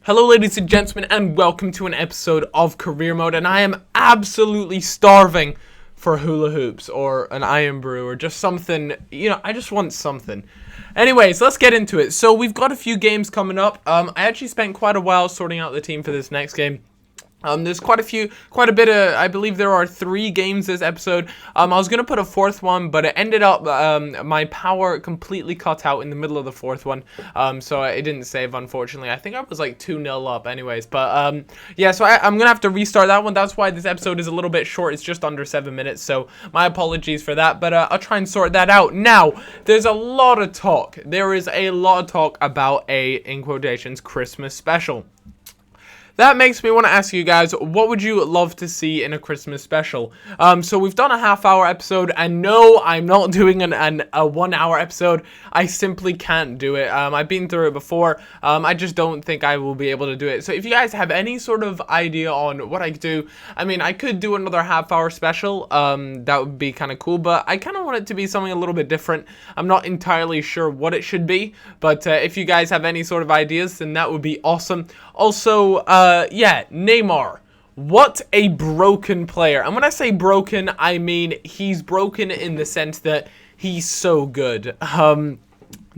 Hello ladies and gentlemen, and welcome to an episode of Career Mode, and I am absolutely starving for hula hoops, or an iron brew, or just something, I just want something. Anyways, let's get into it. So we've got a few games coming up. I actually spent quite a while sorting out the team for this next game. There's quite a bit of, I believe there are 3 games this episode. I was going to put a 4th one, but it ended up, my power completely cut out in the middle of the 4th one. So it didn't save, unfortunately. I think I was like 2-0 up anyways. But, yeah, so I'm going to have to restart that one. That's why this episode is a little bit short. It's just under 7 minutes. So my apologies for that. But I'll try and sort that out. Now, there's a lot of talk. There is a lot of talk about a, in quotations, Christmas special. That makes me want to ask you guys, what would you love to see in a Christmas special? So we've done a half-hour episode, and no, I'm not doing a 1-hour episode. I simply can't do it. I've been through it before. I just don't think I will be able to do it. So if you guys have any sort of idea on what I could do, I mean, I could do another half-hour special. That would be kind of cool, but I kind of want it to be something a little bit different. I'm not entirely sure what it should be, but if you guys have any sort of ideas, then that would be awesome. Also, yeah, Neymar. What a broken player. And when I say broken, I mean he's broken in the sense that he's so good.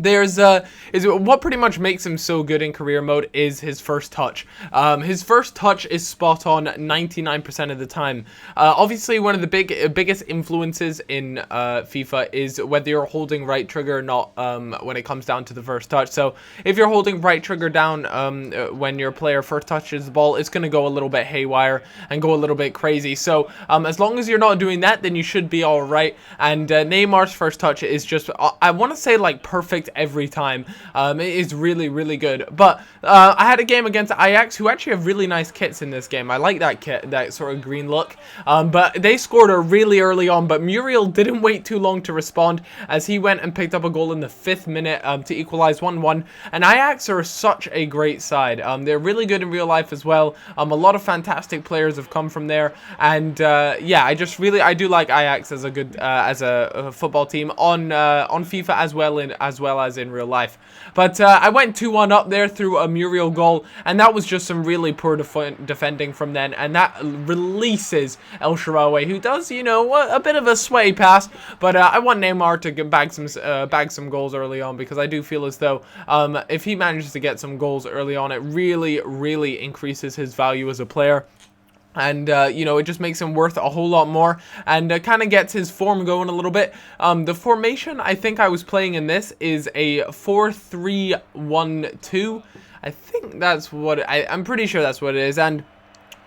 What pretty much makes him so good in career mode is his first touch. His first touch is spot on 99% of the time. Obviously, one of the biggest influences in FIFA is whether you're holding right trigger or not when it comes down to the first touch. So if you're holding right trigger down when your player first touches the ball, it's going to go a little bit haywire and go a little bit crazy. So as long as you're not doing that, then you should be all right. And Neymar's first touch is just, I want to say like perfect every time. It is really, really good. But I had a game against Ajax, who actually have really nice kits in this game. I like that kit, that sort of green look. But they scored a really early on, but Muriel didn't wait too long to respond, as he went and picked up a goal in the 5th minute to equalize 1-1. And Ajax are such a great side. They're really good in real life as well. A lot of fantastic players have come from there. And yeah, I do like Ajax as a good as a football team on FIFA as well as in real life. But I went 2-1 up there through a Muriel goal, and that was just some really poor defending from then, and that releases El Shaarawy, who does, a bit of a sway pass, but I want Neymar to bag some goals early on, because I do feel as though if he manages to get some goals early on, it really, really increases his value as a player. And, it just makes him worth a whole lot more, and kind of gets his form going a little bit. The formation I think I was playing in this is a 4-3-1-2. I think that's what I'm pretty sure that's what it is. And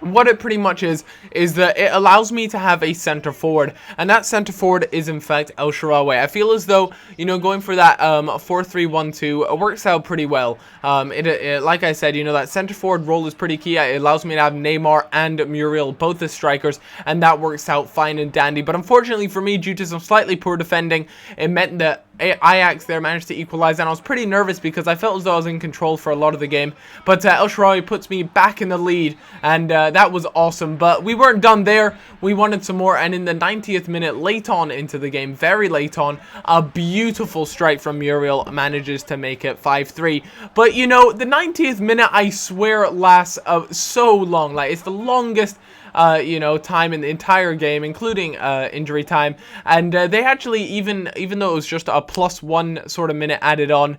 what it pretty much is that it allows me to have a center forward, and that center forward is in fact El Shaarawy. I feel as though, going for that 4-3-1-2 works out pretty well. Like I said, that center forward role is pretty key. It allows me to have Neymar and Muriel both as strikers, and that works out fine and dandy. But unfortunately for me, due to some slightly poor defending, it meant that Ajax there managed to equalize, and I was pretty nervous because I felt as though I was in control for a lot of the game. But El Shaarawy puts me back in the lead, and that was awesome. But we weren't done there. We wanted some more, and in the 90th minute, late on into the game, very late on, a beautiful strike from Muriel manages to make it 5-3. But, the 90th minute, I swear, lasts so long. Like, it's the longest time in the entire game, including injury time. And they actually, even though it was just a +1 sort of minute added on,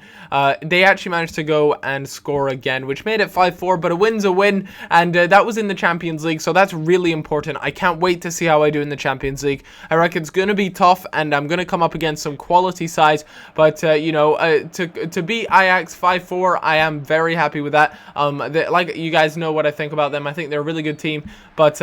they actually managed to go and score again, which made it 5-4. But a win's a win, and that was in the Champions League, so that's really important. I can't wait to see how I do in the Champions League. I reckon it's going to be tough, and I'm going to come up against some quality sides. But to beat Ajax 5-4, I am very happy with that. Like, you guys know what I think about them. I think they're a really good team, but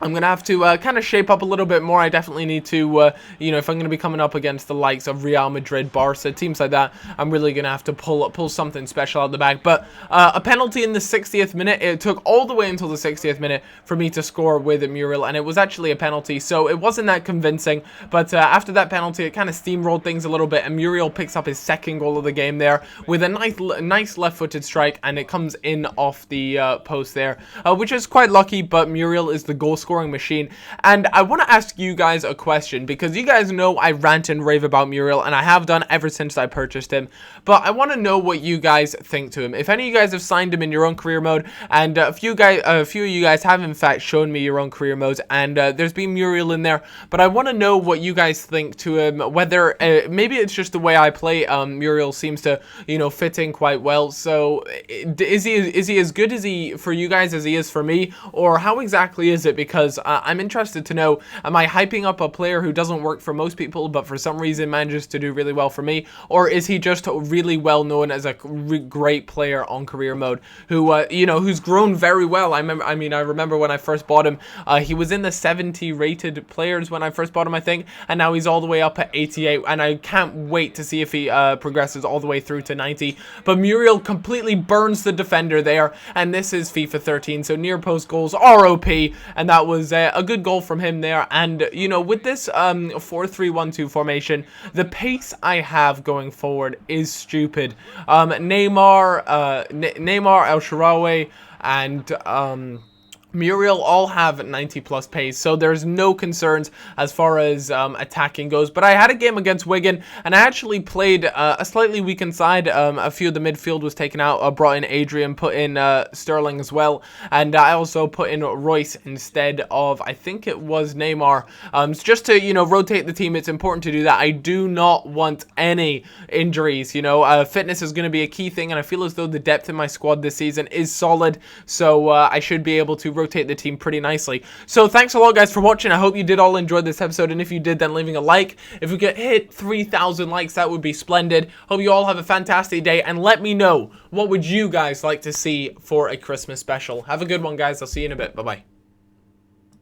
I'm going to have to kind of shape up a little bit more. I definitely need to, if I'm going to be coming up against the likes of Real Madrid, Barca, teams like that, I'm really going to have to pull something special out the bag. But a penalty in the 60th minute. It took all the way until the 60th minute for me to score with Muriel, and it was actually a penalty, so it wasn't that convincing. But after that penalty, it kind of steamrolled things a little bit, and Muriel picks up his 2nd goal of the game there with a nice left-footed strike, and it comes in off the post there, which is quite lucky, but Muriel is the goal scorer scoring machine. And I want to ask you guys a question, because you guys know I rant and rave about Muriel, and I have done ever since I purchased him. But I want to know what you guys think to him. If any of you guys have signed him in your own career mode, and a few of you guys have in fact shown me your own career modes, and there's been Muriel in there. But I want to know what you guys think to him. Whether maybe it's just the way I play. Muriel seems to, you know, fit in quite well. So is he as good as he for you guys as he is for me, or how exactly is it? Because I'm interested to know, am I hyping up a player who doesn't work for most people but for some reason manages to do really well for me, or is he just really well known as a great player on career mode who you know, who's grown very well? I remember when I first bought him, he was in the 70 rated players when I first bought him, I think, and now he's all the way up at 88, and I can't wait to see if he progresses all the way through to 90. But Muriel completely burns the defender there, and this is FIFA 13, so near post goals are OP, and that was a good goal from him there. And you know, with this 4-3-1-2 formation, the pace I have going forward is stupid. Neymar, El Shaarawy, and Muriel all have 90 plus pace, so there's no concerns as far as attacking goes. But I had a game against Wigan, and I actually played a slightly weakened side. A few of the midfield was taken out, brought in Adrian, put in Sterling as well, and I also put in Royce instead of, I think it was Neymar, just to, you know, rotate the team. It's important to do that. I do not want any injuries, you know. Fitness is going to be a key thing, and I feel as though the depth in my squad this season is solid, so I should be able to rotate the team pretty nicely. So thanks a lot, guys, for watching. I hope you did all enjoy this episode, and if you did, then leaving a like. If we get hit 3,000 likes, that would be splendid. Hope you all have a fantastic day, and let me know, what would you guys like to see for a Christmas special? Have a good one, guys. I'll see you in a bit. Bye-bye.